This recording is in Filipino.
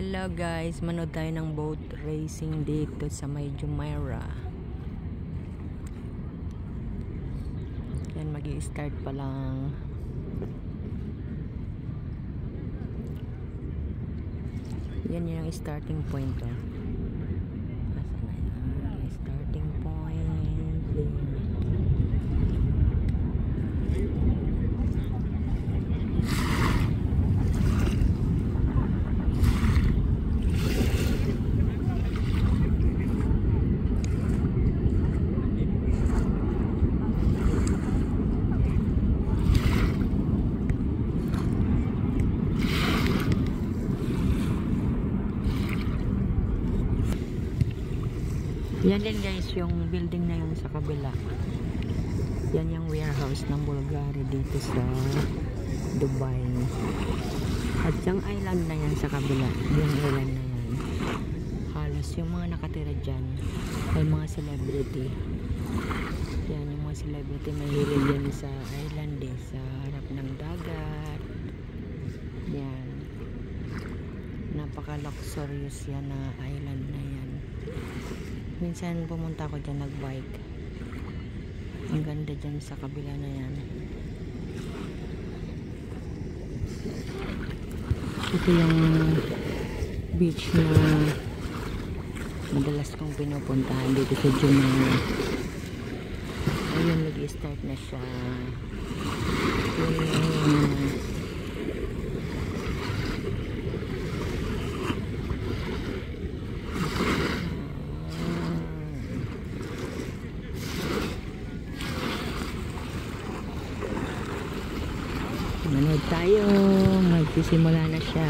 Hello guys, manood tayo ng boat racing dito sa may Jumeirah. Yan, mag-i-start pa lang. Yan yung starting point, oh. Asan na yan? Starting point there. Yan din guys, yung building na yun sa kabila. Yan yung warehouse ng Bulgari dito sa Dubai. At yung island na yan sa kabila, yung island na yan, halos yung mga nakatira dyan ay mga celebrity. Yan yung mga celebrity, may hilig yan sa island eh, sa harap ng dagat. Yan, napaka luxurious yan na island na yan. Minsan pumunta ako dyan nag-bike. Ang ganda dyan sa kabila na yan. Ito yung beach na madalas kong pinupuntahan dito sa Jumeirah. Ayun, nag-start na siya. Manood tayo, magsisimula na siya.